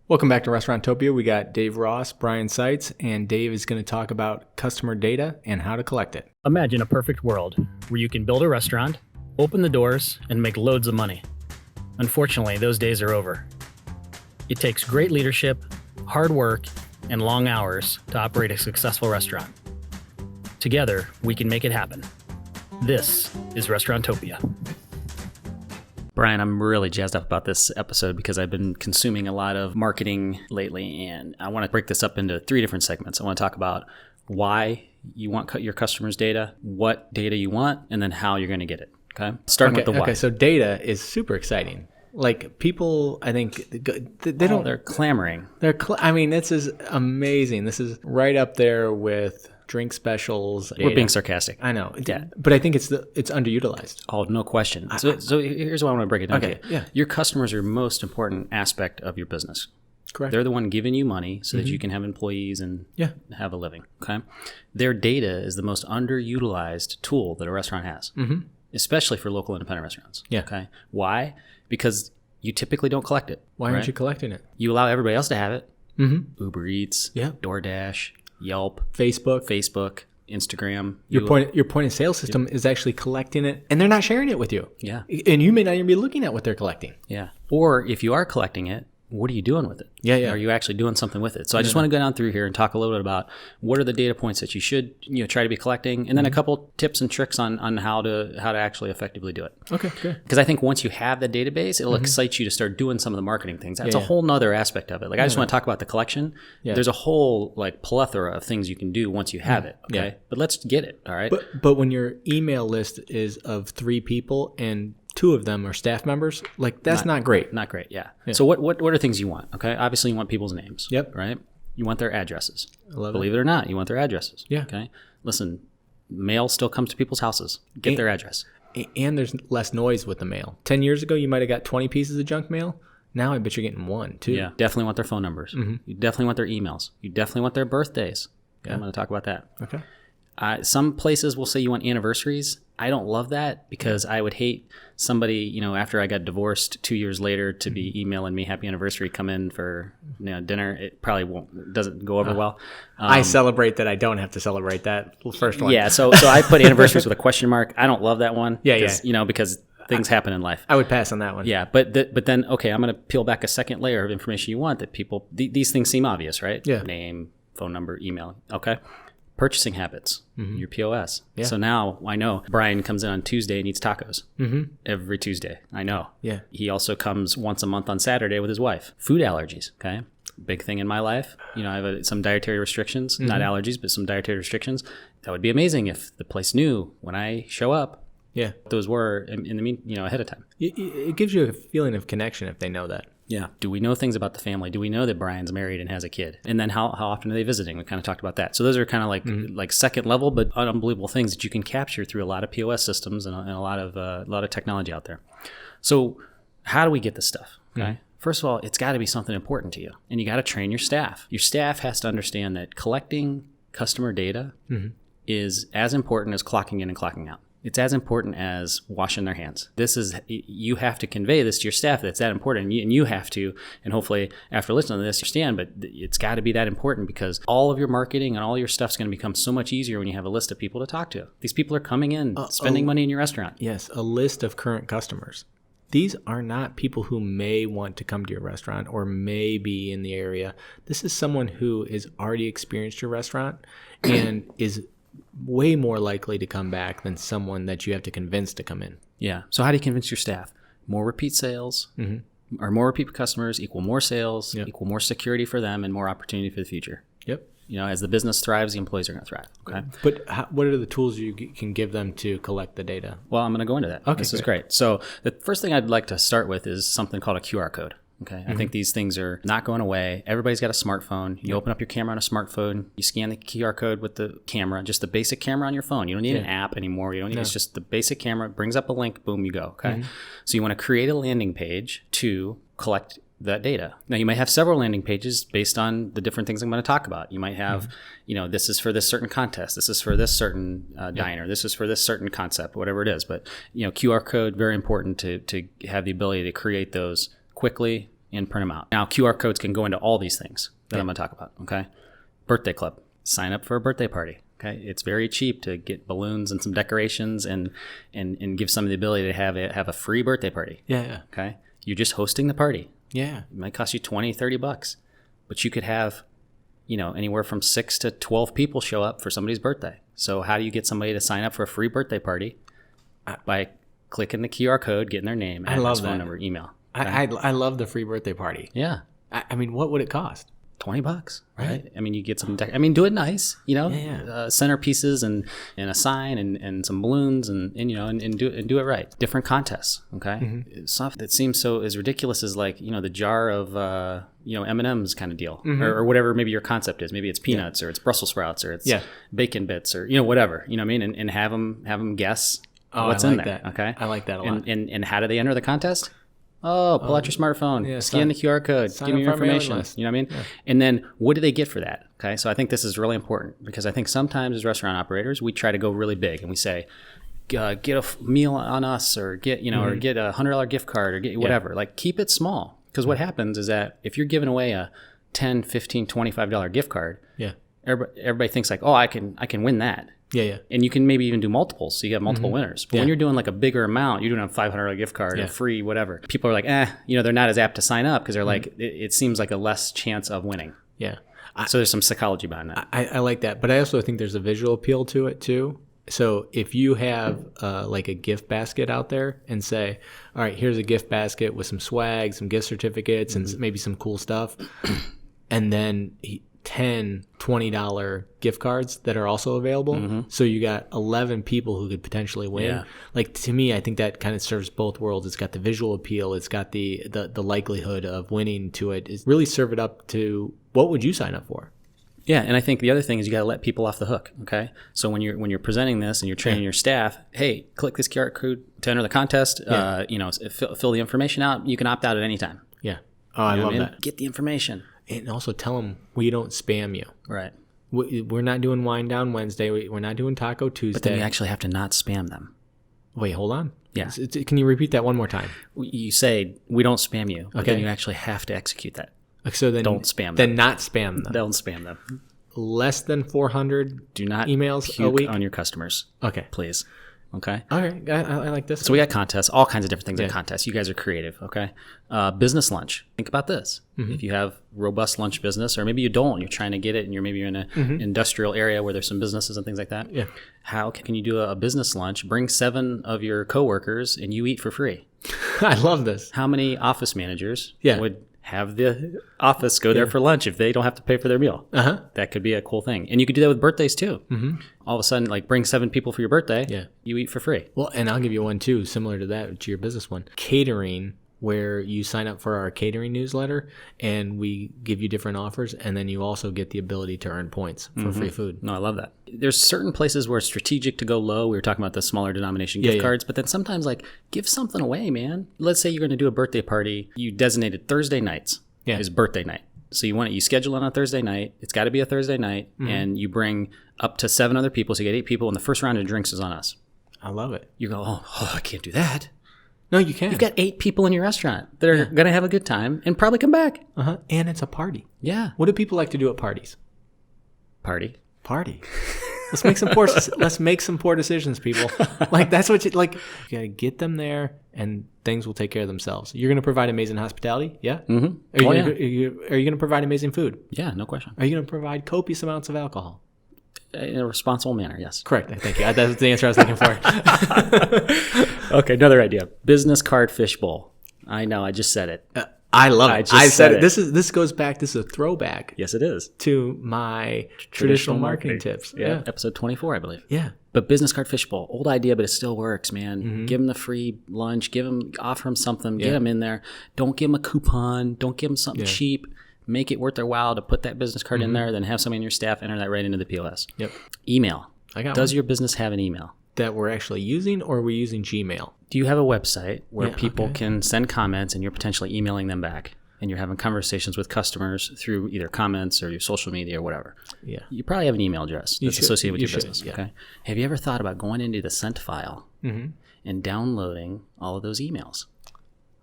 Welcome back to Restauranttopia. We got Dave Ross, Brian Seitz, and Dave is going to talk about customer data and how to collect it. Imagine a perfect world where you can build a restaurant, open the doors, and make loads of money. Unfortunately, those days are over. It takes great leadership, hard work, and long hours to operate a successful restaurant. Together, we can make it happen. This is Restauranttopia. Brian, I'm really jazzed up about this episode because I've been consuming a lot of marketing lately, and I want to break this up into 3 different segments. I want to talk about why you want your customers' data, what data you want, and then how you're going to get it. Okay? Starting with the why. Okay, so data is super exciting. Like people, I think they don't. They're clamoring. This is amazing. This is right up there with drink specials. We're being sarcastic. I know. Yeah. But I think it's underutilized. Oh, no question. So here's what I want to break it down to you. Yeah. Your customers are the most important aspect of your business. Correct. They're the one giving you money so that you can have employees and have a living. Okay. Their data is the most underutilized tool that a restaurant has, especially for local independent restaurants. Yeah. Okay. Why? Because you typically don't collect it. Why aren't you collecting it? You allow everybody else to have it. Uber Eats, Yeah. DoorDash, Yelp, Facebook, Instagram. Your point of sale system is actually collecting it, and they're not sharing it with you. Yeah. And you may not even be looking at what they're collecting. Yeah. Or if you are collecting it, what are you doing with it? Yeah. Are you actually doing something with it? So I just want to go down through here and talk a little bit about what are the data points that you should try to be collecting, and then a couple tips and tricks on how to actually effectively do it. Okay, good. Because I think once you have the database, it'll excite you to start doing some of the marketing things. That's a whole nother aspect of it. Like I just want to talk about the collection. Yeah. There's a whole plethora of things you can do once you have it. Okay, but let's get it. All right. But when your email list is of 3 people and 2 of them are staff members, that's not great. Not great, yeah. So what are things you want? Okay, obviously you want people's names. Yep. Right. You want their addresses. Believe it or not, you want their addresses. Yeah. Okay. Listen, mail still comes to people's houses. Get their address. And there's less noise with the mail. 10 years ago, you might have got 20 pieces of junk mail. Now I bet you're getting 1, 2. Yeah. Definitely want their phone numbers. You definitely want their emails. You definitely want their birthdays. Okay? I'm going to talk about that. Okay. Some places will say you want anniversaries. I don't love that because I would hate somebody, after I got divorced 2 years later to be emailing me happy anniversary, come in for dinner. It probably doesn't go over well. I celebrate that I don't have to celebrate that first one. Yeah, so I put anniversaries with a question mark. I don't love that one. Yeah. Because things happen in life. I would pass on that one. Yeah, but then, okay, I'm going to peel back a second layer of information you want that people, these things seem obvious, right? Yeah. Name, phone number, email. Okay. Purchasing habits, your POS. Yeah. So now I know Brian comes in on Tuesday and eats tacos every Tuesday. I know. Yeah. He also comes once a month on Saturday with his wife. Food allergies, okay? Big thing in my life. I have some dietary restrictions, not allergies, but some dietary restrictions. That would be amazing if the place knew when I show up. Yeah. Those were ahead of time. It gives you a feeling of connection if they know that. Yeah. Do we know things about the family? Do we know that Brian's married and has a kid? And then how often are they visiting? We kind of talked about that. So those are kind of like second level, but unbelievable things that you can capture through a lot of POS systems and a lot of technology out there. So how do we get this stuff? Okay. First of all, it's got to be something important to you, and you got to train your staff. Your staff has to understand that collecting customer data is as important as clocking in and clocking out. It's as important as washing their hands. You have to convey this to your staff that's that important, and you have to, and hopefully after listening to this, you understand, but it's got to be that important because all of your marketing and all your stuff's going to become so much easier when you have a list of people to talk to. These people are coming in, spending money in your restaurant. Yes, a list of current customers. These are not people who may want to come to your restaurant or may be in the area. This is someone who has already experienced your restaurant and is way more likely to come back than someone that you have to convince to come in. Yeah. So how do you convince your staff? More repeat sales or more repeat customers equal more sales, equal more security for them and more opportunity for the future. Yep. As the business thrives, the employees are going to thrive. Okay. But what are the tools you can give them to collect the data? Well, I'm going to go into that. Okay, this is great. So the first thing I'd like to start with is something called a QR code. Okay. I think these things are not going away. Everybody's got a smartphone. You open up your camera on a smartphone. You scan the QR code with the camera, just the basic camera on your phone. You don't need an app anymore. You don't need, it's just the basic camera. It brings up a link. Boom, you go. Okay. So you want to create a landing page to collect that data. Now, you might have several landing pages based on the different things I'm going to talk about. You might have, this is for this certain contest. This is for this certain diner. This is for this certain concept, whatever it is. But, QR code, very important to have the ability to create those quickly, and print them out. Now, QR codes can go into all these things that I'm going to talk about, okay? Birthday club. Sign up for a birthday party, okay? It's very cheap to get balloons and some decorations and give somebody the ability to have a free birthday party. Yeah. Okay? You're just hosting the party. Yeah. It might cost you $20-$30, but you could have, anywhere from 6 to 12 people show up for somebody's birthday. So how do you get somebody to sign up for a free birthday party? By clicking the QR code, getting their name, address, phone number, email. Okay? I love the free birthday party. Yeah. I mean, what would it cost? $20, right? I mean, you get some. Do it nice, centerpieces and a sign and some balloons and do it right. Different contests, okay? Stuff that seems so as ridiculous as like the jar of M&Ms kind of deal, or whatever maybe your concept is. Maybe it's peanuts or it's Brussels sprouts or it's bacon bits or whatever. You know what I mean? And have them guess what's in there. That. Okay, I like that a lot. And how do they enter the contest? Pull out your smartphone, scan the QR code, give me your information. You know what I mean? Yeah. And then what do they get for that? Okay, so I think this is really important because I think sometimes as restaurant operators, we try to go really big and we say, get a meal on us or get, or get a $100 gift card or get whatever. Like keep it small because what happens is that if you're giving away a $10, $15, $25 gift card, everybody thinks like, I can win that. Yeah. And you can maybe even do multiples, so you have multiple winners. But when you're doing like a bigger amount, you're doing a $500 gift card, a free whatever. People are like, they're not as apt to sign up because they're like, it seems like a less chance of winning. Yeah. So there's some psychology behind that. I like that, but I also think there's a visual appeal to it too. So if you have like a gift basket out there and say, all right, here's a gift basket with some swag, some gift certificates, and maybe some cool stuff, and then $10, $20 gift cards that are also available. So you got 11 people who could potentially win. Yeah. Like to me, I think that kind of serves both worlds. It's got the visual appeal. It's got the likelihood of winning to it. It's really serve it up to what would you sign up for? Yeah, and I think the other thing is you got to let people off the hook. Okay, so when you're presenting this and you're training your staff, hey, click this QR code to enter the contest. Fill the information out. You can opt out at any time. Yeah. Oh, I love that. Get the information. And also tell them we don't spam you. Right. We're not doing Wine Down Wednesday. We're not doing Taco Tuesday. But then you actually have to not spam them. Wait, hold on. Yeah. Can you repeat that one more time? You say we don't spam you, but then you actually have to execute that. So then don't spam them. Then not spam them. Don't spam them. Less than 400 Do not emails puke a week on your customers. Okay. Please. Okay. All right. I like this. So we got contests, all kinds of different things in contests. You guys are creative. Okay. Business lunch. Think about this. If you have robust lunch business, or maybe you don't, you're trying to get it, and you're in an industrial area where there's some businesses and things like that. Yeah. How can you do a business lunch? Bring 7 of your coworkers, and you eat for free. I love this. How many office managers would have the office go there for lunch if they don't have to pay for their meal? That could be a cool thing. And you could do that with birthdays too. All of a sudden, like bring 7 people for your birthday. You eat for free. Well, and I'll give you one too, similar to that, to your business one. Catering, where you sign up for our catering newsletter and we give you different offers, and then you also get the ability to earn points for free food. No, I love that. There's certain places where it's strategic to go low. We were talking about the smaller denomination gift cards, but then sometimes like give something away, man. Let's say you're going to do a birthday party. You designated Thursday nights is birthday night. So you schedule on a Thursday night. It's got to be a Thursday night, and you bring up to 7 other people. So you get 8 people, and the first round of drinks is on us. I love it. You go, oh, I can't do that. No, you can. You've got 8 people in your restaurant that are going to have a good time and probably come back. And it's a party. Yeah. What do people like to do at parties? Party. Let's make some poor. Let's make some poor decisions, people. Like that's what you like. You gotta get them there, and things will take care of themselves. You're gonna provide amazing hospitality, yeah. Are you gonna provide amazing food? Yeah, no question. Are you gonna provide copious amounts of alcohol? In a responsible manner, yes. Correct. Thank you. That's the answer I was looking for. Okay, another idea: business card fishbowl. I know. I just said it. I love it. I said it. This goes back. This is a throwback. Yes, it is. To my traditional marketing tips. Yeah. Episode 24, I believe. Yeah. But business card fishbowl, old idea, but it still works, man. Give them the free lunch. Offer them something. Get them in there. Don't give them a coupon. Don't give them something cheap. Make it worth their while to put that business card in there. Then have somebody in your staff enter that right into the POS. Yep. Email. Does one. your business have an email that we're actually using, or are we using Gmail? Do you have a website where people can send comments and you're potentially emailing them back? And you're having conversations with customers through either comments or your social media or whatever. Yeah. You probably have an email address that's associated with your business. Yeah. Okay. Have you ever thought about going into the sent file and downloading all of those emails?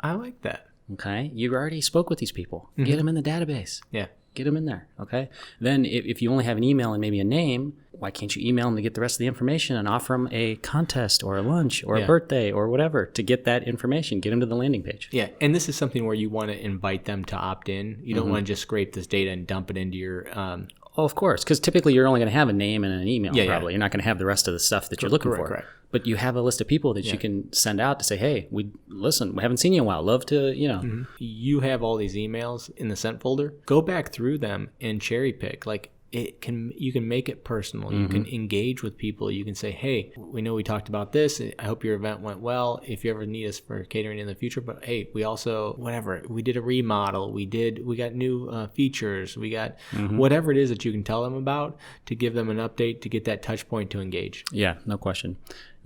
I like that. Okay. You already spoke with these people. Get them in the database. Yeah. Get them in there. Okay. Then if you only have an email and maybe a name, why can't you email them to get the rest of the information and offer them a contest or a lunch or a birthday or whatever to get that information, get them to the landing page. Yeah. And this is something where you want to invite them to opt in. You don't want to just scrape this data and dump it into your, Oh, of course, because typically you're only going to have a name and an email. Probably you're not going to have the rest of the stuff that you're looking for. Correct. But you have a list of people that you can send out to say, "Hey, we haven't seen you in a while. Love to, You have all these emails in the sent folder. Go back through them and cherry pick. Like you can make it personal. You can engage with people. You can say, "Hey, we know we talked about this. I hope your event went well. If you ever need us for catering in the future, but hey, we also we did a remodel. We got new features. We got whatever it is that you can tell them about to give them an update to get that touch point to engage." Yeah, no question.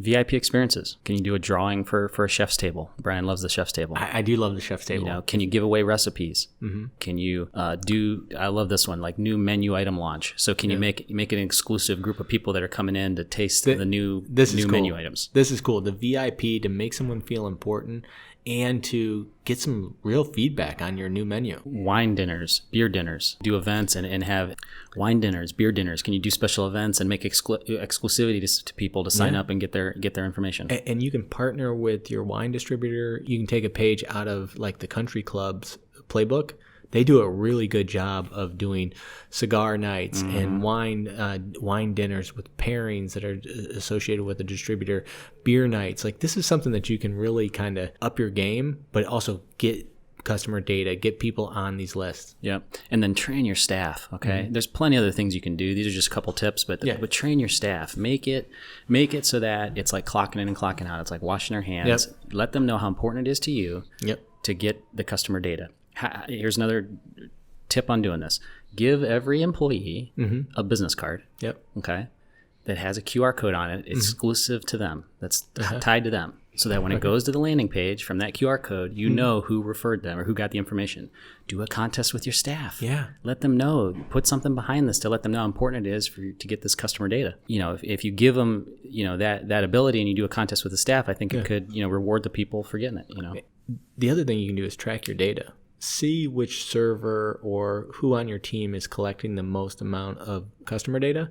VIP experiences. Can you do a drawing for a chef's table? Brian loves the chef's table. I do love the chef's table. Can you give away recipes? Can you I love this one, like new menu item launch. So can you make an exclusive group of people that are coming in to taste the new menu items? This is cool. The VIP, to make someone feel important and to get some real feedback on your new menu. Wine dinners, beer dinners, do events and have wine dinners, beer dinners. Can you do special events and make exclusivity to people to sign up and get their information? And you can partner with your wine distributor. You can take a page out of like the country club's playbook. They do a really good job of doing cigar nights and wine dinners with pairings that are associated with the distributor, beer nights. Like this is something that you can really kind of up your game, but also get customer data, get people on these lists. Yeah. And then train your staff. Okay. There's plenty of other things you can do. These are just a couple tips, but train your staff. Make it so that it's like clocking in and clocking out. It's like washing their hands. Let them know how important it is to you to get the customer data. Here's another tip on doing this. Give every employee a business card. Okay. That has a QR code on it, exclusive to them. That's tied to them. So that when it goes to the landing page from that QR code, you know who referred them or who got the information. Do a contest with your staff. Yeah. Let them know. Put something behind this to let them know how important it is for you to get this customer data. If you give them, that ability and you do a contest with the staff, I think it could, reward the people for getting it, The other thing you can do is track your data. See which server or who on your team is collecting the most amount of customer data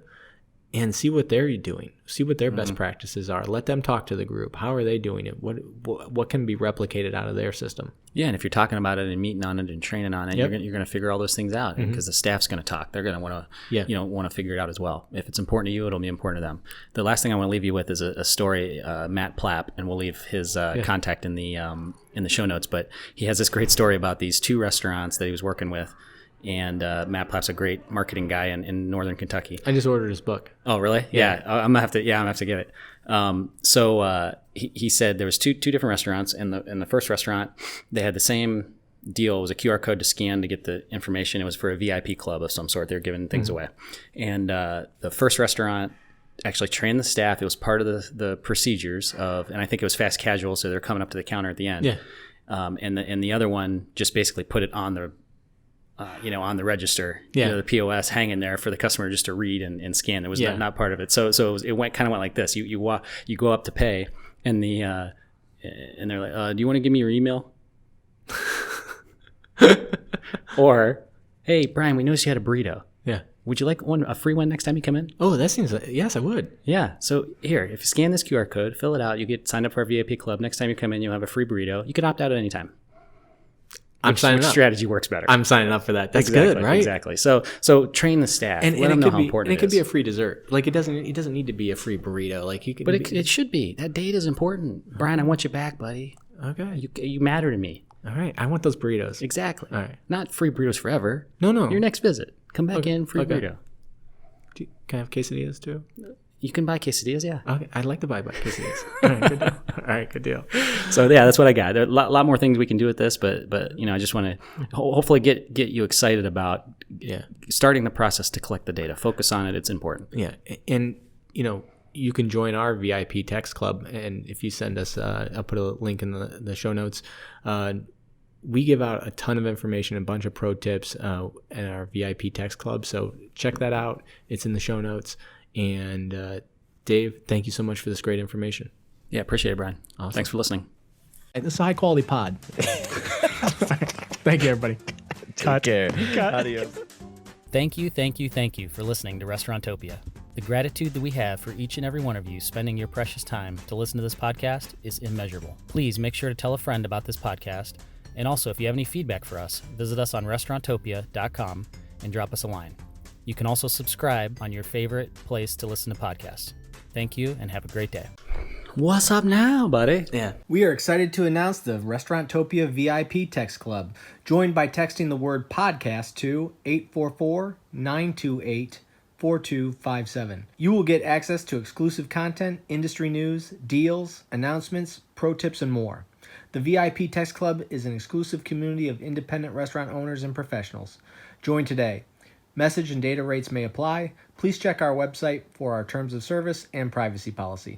and see what they're doing. See what their best practices are. Let them talk to the group. How are they doing it? What can be replicated out of their system? Yeah, and if you're talking about it and meeting on it and training on it, you're going to figure all those things out because the staff's going to talk. They're going to want to want to figure it out as well. If it's important to you, it'll be important to them. The last thing I want to leave you with is a story. Matt Plapp, and we'll leave his contact in the show notes. But he has this great story about these two restaurants that he was working with. And Matt Plapp's a great marketing guy in Northern Kentucky. I just ordered his book. Oh, really? Yeah. I'm gonna have to get it. So he said there was two different restaurants. In the first restaurant, they had the same deal. It was a QR code to scan to get the information. It was for a VIP club of some sort. They were giving things away. And the first restaurant actually trained the staff. It was part of the procedures and I think it was fast casual, so they're coming up to the counter at the end. Yeah. And the other one just basically put it on the on the register, the POS hanging there for the customer just to read and scan. It was not part of it. So it went like this. You go up to pay, and and they're like, "Do you want to give me your email?" Or, "Hey, Brian, we noticed you had a burrito. Yeah. Would you like a free one next time you come in?" Oh, that seems yes, I would. Yeah. So here, if you scan this QR code, fill it out, you get signed up for our VIP club. Next time you come in, you'll have a free burrito. You can opt out at any time. I'm signing up. Strategy works better. I'm signing up for that. That's good, right? Exactly. So train the staff. And let them know how important it is. And it could be a free dessert. Like it doesn't need to be a free burrito. Like you can. But it should be. That date is important. Brian, I want you back, buddy. Okay. You matter to me. All right. I want those burritos. Exactly. All right. Not free burritos forever. No. Your next visit, come back in, free burrito. Can I have quesadillas too? You can buy quesadillas, yeah. Okay, I'd like to buy quesadillas. All right, good deal. All right, good deal. So yeah, that's what I got. There are a lot more things we can do with this, but I just want to hopefully get you excited about starting the process to collect the data. Focus on it; it's important. Yeah, and you can join our VIP text club, and if you send us, I'll put a link in the show notes. We give out a ton of information, a bunch of pro tips in our VIP text club. So check that out. It's in the show notes. And Dave, thank you so much for this great information. Yeah, appreciate it, Brian. Awesome. Thanks for listening. This is a high quality pod. Thank you, everybody. Take care. Adios. Thank you for listening to Restaurantopia. The gratitude that we have for each and every one of you spending your precious time to listen to this podcast is immeasurable. Please make sure to tell a friend about this podcast. And also, if you have any feedback for us, visit us on restaurantopia.com and drop us a line. You can also subscribe on your favorite place to listen to podcasts. Thank you and have a great day. What's up now, buddy? Yeah. We are excited to announce the Restaurantopia VIP Text Club. Join by texting the word podcast to 844-928-4257. You will get access to exclusive content, industry news, deals, announcements, pro tips, and more. The VIP Text Club is an exclusive community of independent restaurant owners and professionals. Join today. Message and data rates may apply. Please check our website for our terms of service and privacy policy.